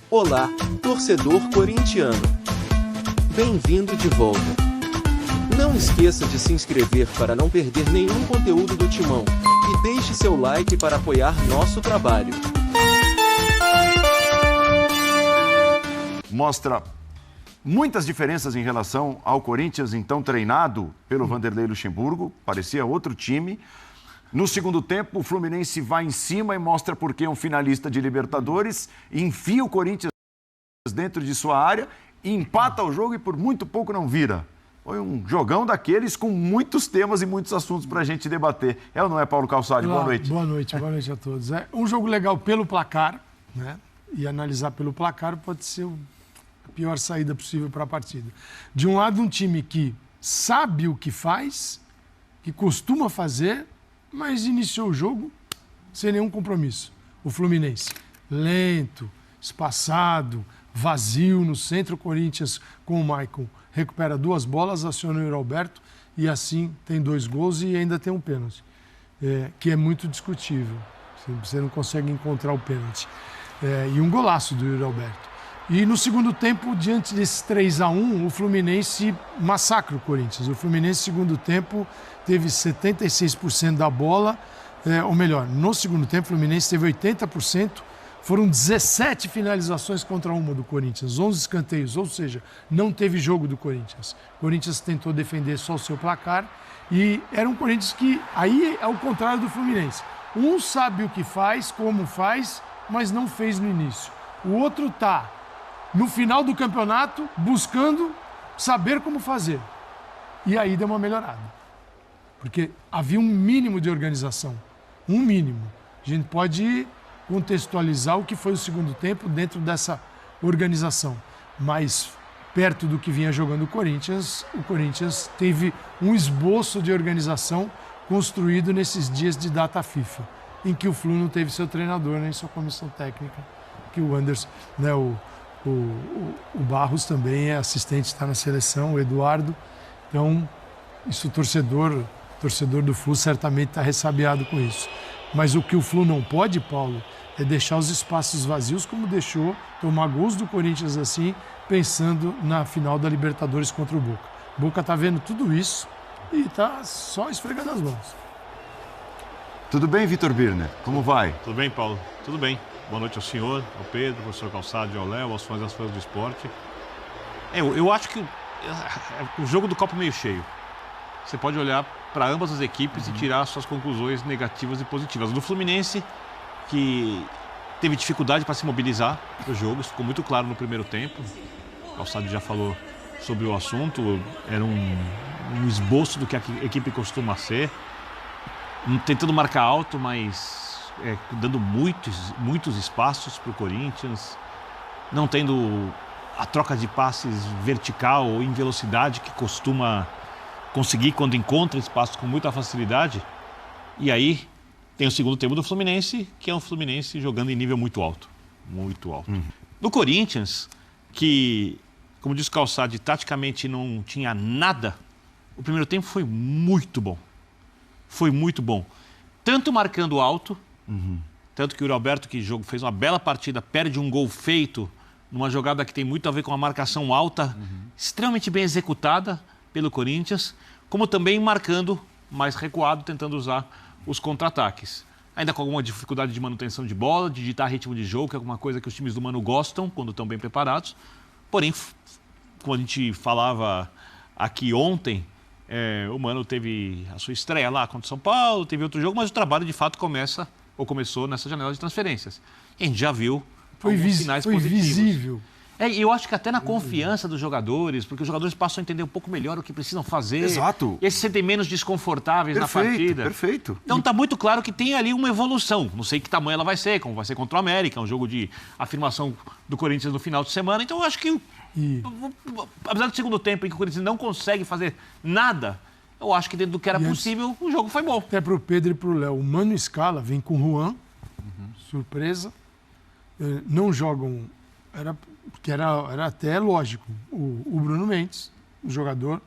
Olá, torcedor corintiano. Bem-vindo de volta. Não esqueça de se inscrever para não perder nenhum conteúdo do Timão e deixe seu like para apoiar nosso trabalho. Mostra muitas diferenças em relação ao Corinthians, então treinado pelo Vanderlei Luxemburgo, parecia outro time. No segundo tempo, o Fluminense vai em cima e mostra por que é um finalista de Libertadores, enfia o Corinthians dentro de sua área, empata o jogo e por muito pouco não vira. Foi um jogão daqueles com muitos temas e muitos assuntos para a gente debater. É ou não é, Paulo Calçade? Boa noite. Boa noite a todos. É um jogo legal pelo placar, né? E analisar pelo placar pode ser a pior saída possível para a partida. De um lado, um time que sabe o que faz, que costuma fazer, mas iniciou o jogo sem nenhum compromisso. O Fluminense, lento, espaçado, vazio no centro. O Corinthians, com o Maicon, recupera 2 bolas, aciona o Yuri Alberto e assim tem 2 gols e ainda tem um pênalti, que é muito discutível. Você não consegue encontrar o pênalti. E um golaço do Yuri Alberto. E no segundo tempo, diante desse 3-1, o Fluminense massacra o Corinthians. O Fluminense, no segundo tempo, teve 76% da bola, ou melhor, no segundo tempo, o Fluminense teve 80%, foram 17 finalizações contra uma do Corinthians, 11 escanteios, ou seja, não teve jogo do Corinthians. O Corinthians tentou defender só o seu placar e era um Corinthians que, aí é o contrário do Fluminense. Um sabe o que faz, como faz, mas não fez no início. O outro está no final do campeonato buscando saber como fazer. E aí deu uma melhorada. Porque havia um mínimo de organização. Um mínimo. A gente pode contextualizar o que foi o segundo tempo dentro dessa organização. Mas perto do que vinha jogando o Corinthians teve um esboço de organização construído nesses dias de data FIFA, em que o Flu não teve seu treinador nem sua comissão técnica, que o Anderson, né, o Barros também é assistente, está na seleção, o Eduardo. Então, isso o torcedor do Flu certamente está ressabiado com isso. Mas o que o Flu não pode, Paulo, é deixar os espaços vazios como deixou, tomar gols do Corinthians assim, pensando na final da Libertadores contra o Boca. O Boca está vendo tudo isso e está só esfregando as mãos. Tudo bem, Vitor Birner? Como vai? Tudo bem, Paulo? Tudo bem. Boa noite ao senhor, ao Pedro, ao professor Calçado, ao Léo, aos fãs das fãs do esporte. Eu acho que o jogo do copo meio cheio. Você pode olhar para ambas as equipes e tirar suas conclusões negativas e positivas. Do Fluminense, que teve dificuldade para se mobilizar para o jogo, isso ficou muito claro no primeiro tempo. O Calçado já falou sobre o assunto, era um esboço do que a equipe costuma ser, tentando marcar alto, mas dando muitos espaços para o Corinthians, não tendo a troca de passes vertical ou em velocidade que costuma conseguir quando encontra espaço com muita facilidade. E aí tem o segundo tempo do Fluminense, que é um Fluminense jogando em nível muito alto. Muito alto. Do Corinthians, que, como diz o Calçado, taticamente não tinha nada, o primeiro tempo foi muito bom. Foi muito bom. Tanto marcando alto, tanto que o Yuri Alberto, que fez uma bela partida, perde um gol feito numa jogada que tem muito a ver com uma marcação alta, extremamente bem executada pelo Corinthians, como também marcando mais recuado, tentando usar os contra-ataques. Ainda com alguma dificuldade de manutenção de bola, de ditar ritmo de jogo, que é alguma coisa que os times do Mano gostam quando estão bem preparados. Porém, como a gente falava aqui ontem, o Mano teve a sua estreia lá contra o São Paulo, teve outro jogo, mas o trabalho de fato começou nessa janela de transferências. E a gente já viu alguns sinais positivos. Foi visível. Eu acho que até na confiança dos jogadores, porque os jogadores passam a entender um pouco melhor o que precisam fazer. Exato. E eles se sentem menos desconfortáveis na partida. Perfeito. Então está muito claro que tem ali uma evolução. Não sei que tamanho ela vai ser, como vai ser contra o América, um jogo de afirmação do Corinthians no final de semana. Então eu acho que, apesar do segundo tempo em que o Corinthians não consegue fazer nada, eu acho que dentro do que era possível, o jogo foi bom. Até para o Pedro e para o Léo, o Mano Scala vem com o Juan, surpresa, não jogam... Era até lógico. O Bruno Mendes, o jogador,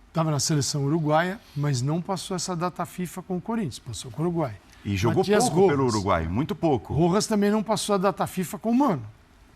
estava na seleção uruguaia, mas não passou essa data FIFA com o Corinthians, passou com o Uruguai. E jogou pouco pelo Uruguai, muito pouco. Rojas também não passou a data FIFA com o Mano.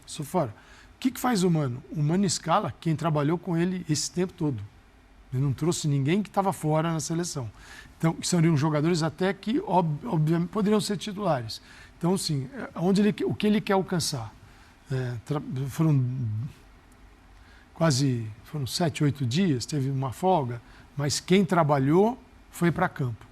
Passou fora. O que faz o Mano? O Mano escala quem trabalhou com ele esse tempo todo. Ele não trouxe ninguém que estava fora na seleção. Então, seriam jogadores até que, obviamente, poderiam ser titulares. Então, sim, o que ele quer alcançar? Foram 7, 8 dias, teve uma folga, mas quem trabalhou foi para campo,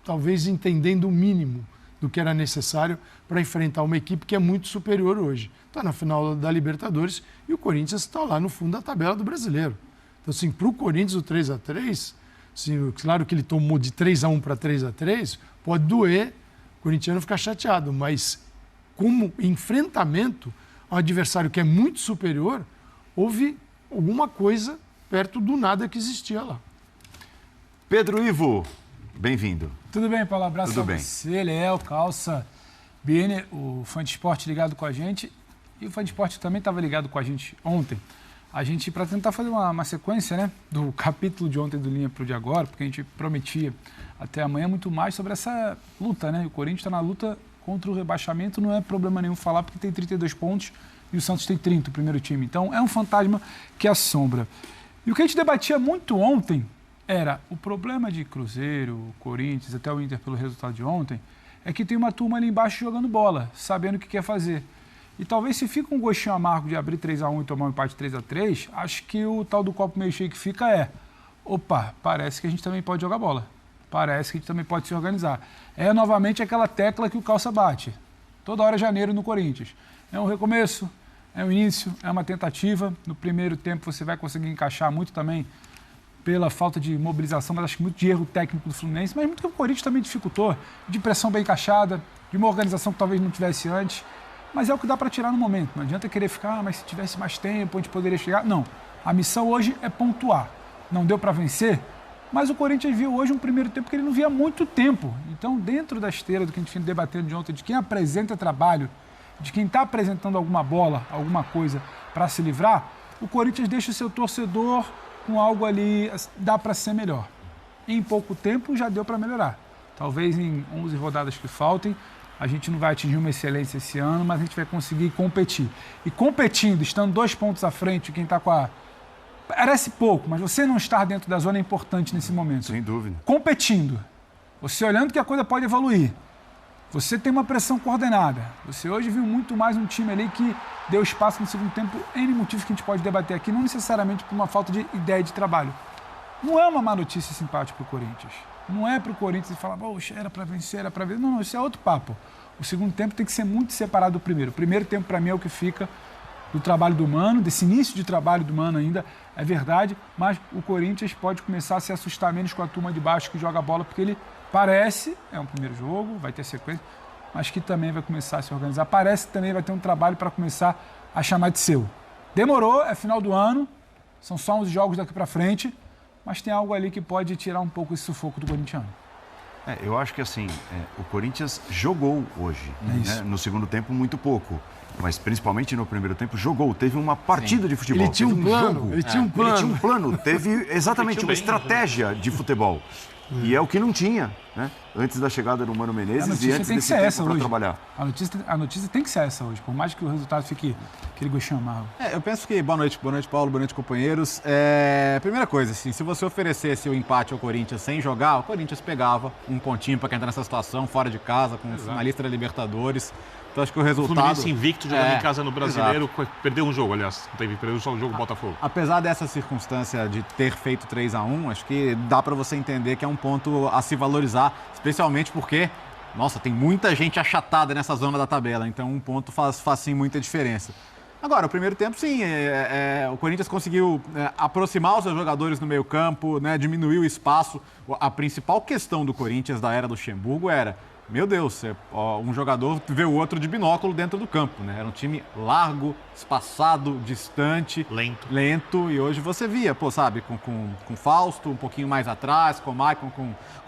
talvez entendendo o mínimo do que era necessário para enfrentar uma equipe que é muito superior hoje. Está na final da Libertadores e o Corinthians está lá no fundo da tabela do Brasileiro. Então, assim, para o Corinthians, o 3-3, assim, claro que ele tomou de 3-1 para 3-3, pode doer o corintiano ficar chateado, mas como enfrentamento ao adversário que é muito superior, houve alguma coisa perto do nada que existia lá. Pedro Ivo, bem-vindo. Tudo bem, Paulo? Abraço Tudo a bem. você, Léo, Calça, Bene, o Fã de Esporte ligado com a gente. E o Fã de Esporte também estava ligado com a gente ontem. A gente, para tentar fazer uma sequência, né, do capítulo de ontem do Linha para o de agora, porque a gente prometia até amanhã muito mais sobre essa luta, né? O Corinthians está na luta contra o rebaixamento, não é problema nenhum falar, porque tem 32 pontos e o Santos tem 30, o primeiro time. Então, é um fantasma que assombra. E o que a gente debatia muito ontem era o problema de Cruzeiro, Corinthians, até o Inter pelo resultado de ontem, é que tem uma turma ali embaixo jogando bola, sabendo o que quer fazer. E talvez se fica um gostinho amargo de abrir 3-1 e tomar um empate 3-3, acho que o tal do copo meio cheio que fica opa, parece que a gente também pode jogar bola. Parece que a gente também pode se organizar. É novamente aquela tecla que o Calça bate. Toda hora janeiro no Corinthians. É um recomeço, é um início, é uma tentativa. No primeiro tempo você vai conseguir encaixar muito também pela falta de mobilização, mas acho que muito de erro técnico do Fluminense, mas muito que o Corinthians também dificultou, de pressão bem encaixada, de uma organização que talvez não tivesse antes. Mas é o que dá para tirar no momento. Não adianta querer ficar, mas se tivesse mais tempo, a gente poderia chegar. Não. A missão hoje é pontuar. Não deu para vencer, mas o Corinthians viu hoje um primeiro tempo que ele não via há muito tempo. Então, dentro da esteira do que a gente vinha debatendo de ontem, de quem apresenta trabalho, de quem está apresentando alguma bola, alguma coisa para se livrar, o Corinthians deixa o seu torcedor com algo ali, dá para ser melhor. Em pouco tempo já deu para melhorar. Talvez em 11 rodadas que faltem, a gente não vai atingir uma excelência esse ano, mas a gente vai conseguir competir. E competindo, estando 2 pontos à frente, quem está com a... Parece pouco, mas você não estar dentro da zona é importante nesse momento. Sem dúvida. Competindo, você olhando que a coisa pode evoluir. Você tem uma pressão coordenada. Você hoje viu muito mais um time ali que deu espaço no segundo tempo, N motivos que a gente pode debater aqui, não necessariamente por uma falta de ideia de trabalho. Não é uma má notícia simpática para o Corinthians. Não é para o Corinthians falar, poxa, era para vencer, era para vencer. Não, isso é outro papo. O segundo tempo tem que ser muito separado do primeiro. O primeiro tempo, para mim, é o que fica do trabalho do Mano, desse início de trabalho do Mano ainda, é verdade, mas o Corinthians pode começar a se assustar menos com a turma de baixo que joga bola, porque ele parece, é um primeiro jogo, vai ter sequência, mas que também vai começar a se organizar. Parece que também vai ter um trabalho para começar a chamar de seu. Demorou, é final do ano, são só 11 jogos daqui para frente, mas tem algo ali que pode tirar um pouco esse sufoco do corintiano. Eu acho que assim, o Corinthians jogou hoje, né? No segundo tempo muito pouco, mas principalmente no primeiro tempo jogou, teve uma partida de futebol. Ele tinha um plano, ele tinha um plano. Ele tinha um plano, teve exatamente uma estratégia de futebol. E é o que não tinha, né? Antes da chegada do Mano Menezes e antes desse tempo para trabalhar. A notícia tem que ser essa hoje, por mais que o resultado fique aquele gostinho amargo. Eu penso que... Boa noite, Paulo, boa noite, companheiros. Primeira coisa, assim, se você oferecesse o empate ao Corinthians sem jogar, o Corinthians pegava um pontinho para quem está nessa situação, fora de casa, com uma lista da Libertadores. Então acho que o resultado... O Fluminense invicto jogando em casa no Brasileiro, perdeu um jogo, aliás, perdeu só um jogo Botafogo. Apesar dessa circunstância de ter feito 3-1, acho que dá para você entender que é um ponto a se valorizar, especialmente porque, nossa, tem muita gente achatada nessa zona da tabela, então um ponto faz sim muita diferença. Agora, o primeiro tempo, sim, o Corinthians conseguiu aproximar os seus jogadores no meio campo, né, diminuir o espaço. A principal questão do Corinthians da era Luxemburgo era... Meu Deus, um jogador vê o outro de binóculo dentro do campo, né? Era um time largo, espaçado, distante, lento. E hoje você via, sabe, com Fausto um pouquinho mais atrás, com o Maicon,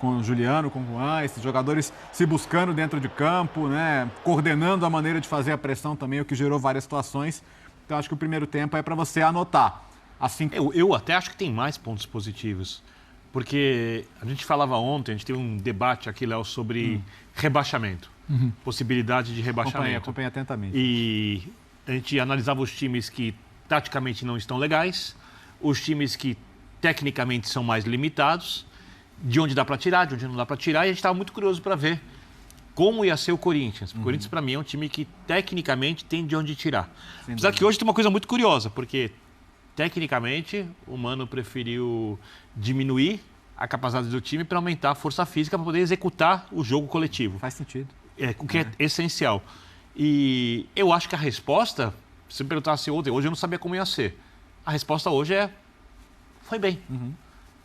com o Juliano, com o Juan, esses jogadores se buscando dentro de campo, né? Coordenando a maneira de fazer a pressão também, o que gerou várias situações. Então acho que o primeiro tempo é para você anotar. Assim... Eu até acho que tem mais pontos positivos. Porque a gente falava ontem, a gente teve um debate aqui, Léo, sobre rebaixamento. Possibilidade de rebaixamento. Acompanhei atentamente. E a gente analisava os times que taticamente não estão legais, os times que tecnicamente são mais limitados, de onde dá para tirar, de onde não dá para tirar, e a gente estava muito curioso para ver como ia ser o Corinthians. O Corinthians, para mim, é um time que tecnicamente tem de onde tirar. Apesar que hoje tem uma coisa muito curiosa, porque tecnicamente o Mano preferiu diminuir a capacidade do time para aumentar a força física para poder executar o jogo coletivo. Faz sentido. O que é essencial. E eu acho que a resposta, se me perguntasse ontem, hoje eu não sabia como ia ser. A resposta hoje foi bem.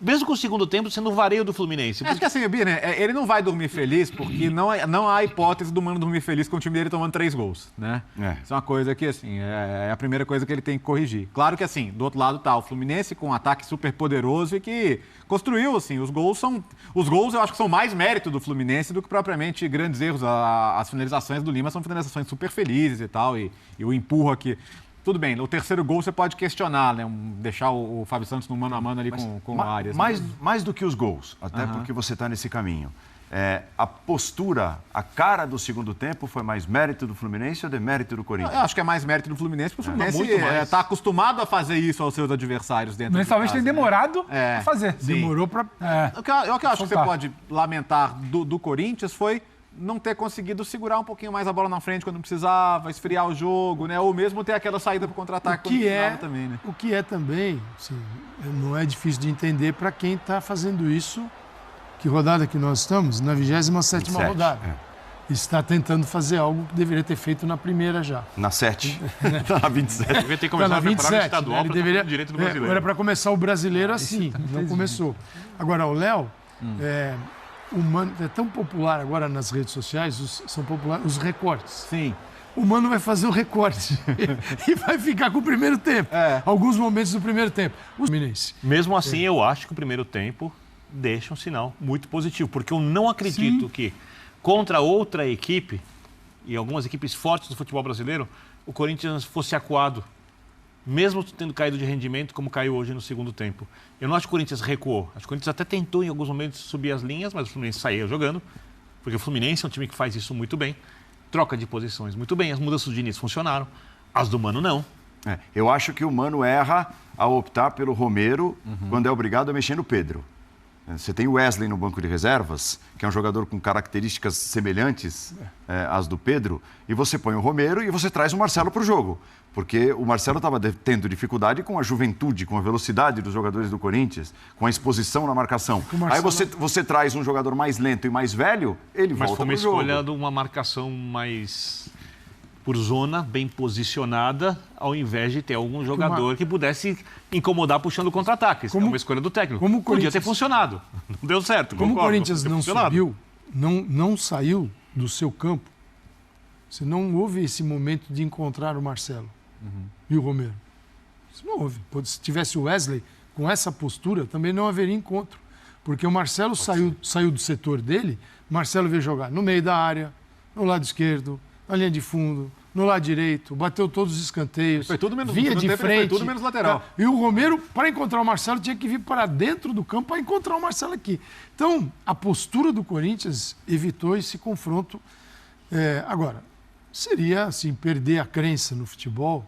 Mesmo com o segundo tempo sendo o vareio do Fluminense. Acho que assim, Bia, né? Ele não vai dormir feliz porque não há hipótese do Mano dormir feliz com o time dele tomando 3 gols, né? Isso é uma coisa que, assim, é a primeira coisa que ele tem que corrigir. Claro que, assim, do outro lado tá o Fluminense com um ataque super poderoso e que construiu, assim, os gols eu acho que são mais mérito do Fluminense do que propriamente grandes erros. As finalizações do Lima são finalizações super felizes e tal, e o empurro aqui. Tudo bem, o terceiro gol você pode questionar, né? Deixar o Fábio Santos no mano a mano ali com o Arias. Mais do que os gols, até porque você está nesse caminho. A postura, a cara do segundo tempo foi mais mérito do Fluminense ou demérito do Corinthians? Eu acho que é mais mérito do Fluminense, porque o Fluminense está acostumado a fazer isso aos seus adversários dentro de talvez casa, tenha demorado a fazer. Sim. Demorou para... O que eu acho que você pode lamentar do Corinthians foi não ter conseguido segurar um pouquinho mais a bola na frente quando precisava, esfriar o jogo, né? Ou mesmo ter aquela saída para o contra-ataque quando precisava também, né? O que é também, assim, não é difícil de entender para quem está fazendo isso. Que rodada que nós estamos? Na 27ª rodada. Está tentando fazer algo que deveria ter feito na primeira já. Na 7. Está na 27. Devia ter começado a preparar o estadual para deveria... direito do brasileiro. Era para começar o brasileiro assim, não começou. Agora, o Léo... O Mano é tão popular agora nas redes sociais, são populares os recortes. Sim. O Mano vai fazer o recorte e vai ficar com o primeiro tempo. Alguns momentos do primeiro tempo. O Fluminense. Mesmo assim, eu acho que o primeiro tempo deixa um sinal muito positivo, porque eu não acredito que contra outra equipe, e algumas equipes fortes do futebol brasileiro, o Corinthians fosse acuado, mesmo tendo caído de rendimento como caiu hoje no segundo tempo. Eu não acho que o Corinthians recuou. Acho que o Corinthians até tentou em alguns momentos subir as linhas, mas o Fluminense saía jogando, porque o Fluminense é um time que faz isso muito bem, troca de posições muito bem, as mudanças do Diniz funcionaram, as do Mano não. Eu acho que o Mano erra ao optar pelo Romero quando é obrigado a mexer no Pedro. Você tem o Wesley no banco de reservas, que é um jogador com características semelhantes às do Pedro, e você põe o Romero e você traz o Marcelo para o jogo. Porque o Marcelo estava tendo dificuldade com a juventude, com a velocidade dos jogadores do Corinthians, com a exposição na marcação. Aí você traz um jogador mais lento e mais velho, ele volta para o jogo. Mas foi uma escolha de uma marcação mais por zona, bem posicionada, ao invés de ter algum jogador que pudesse incomodar puxando contra-ataques. É uma escolha do técnico. Podia ter funcionado. Não deu certo. Como o Corinthians não subiu, não saiu do seu campo, você não houve esse momento de encontrar o Marcelo e o Romero. Isso não houve. Se tivesse o Wesley com essa postura, também não haveria encontro. Porque o Marcelo saiu do setor dele, o Marcelo veio jogar no meio da área, no lado esquerdo, na linha de fundo, no lado direito, bateu todos os escanteios, foi tudo menos, vinha de frente. Foi tudo menos lateral. E o Romero, para encontrar o Marcelo, tinha que vir para dentro do campo para encontrar o Marcelo aqui. Então, a postura do Corinthians evitou esse confronto. Agora, seria assim, perder a crença no futebol,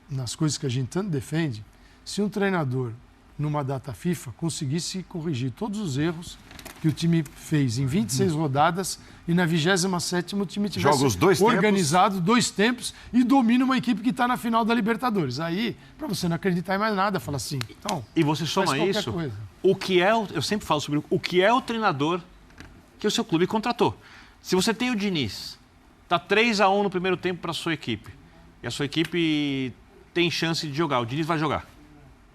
nas coisas que a gente tanto defende, se um treinador, numa data FIFA, conseguisse corrigir todos os erros que o time fez em 26 rodadas e na 27ª o time tivesse organizado 2 tempos e domina uma equipe que está na final da Libertadores. Aí, para você não acreditar em mais nada, fala assim, então... E você soma isso, o que é, eu sempre falo sobre o que é o treinador que o seu clube contratou. Se você tem o Diniz, está 3-1 no primeiro tempo para a sua equipe, e a sua equipe tem chance de jogar, o Diniz vai jogar,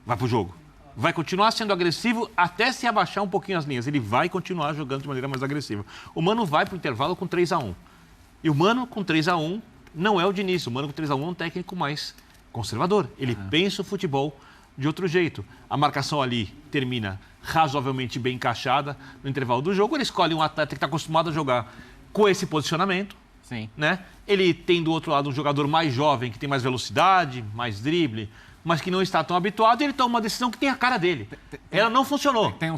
vai para o jogo. Vai continuar sendo agressivo até se abaixar um pouquinho as linhas. Ele vai continuar jogando de maneira mais agressiva. O Mano vai para o intervalo com 3-1. E o Mano com 3-1 não é o Diniz. O Mano com 3-1 é um técnico mais conservador. Ele pensa o futebol de outro jeito. A marcação ali termina razoavelmente bem encaixada no intervalo do jogo. Ele escolhe um atleta que está acostumado a jogar com esse posicionamento. Sim. Né? Ele tem do outro lado um jogador mais jovem, que tem mais velocidade, mais drible, mas que não está tão habituado, e ele toma uma decisão que tem a cara dele. Ela não funcionou.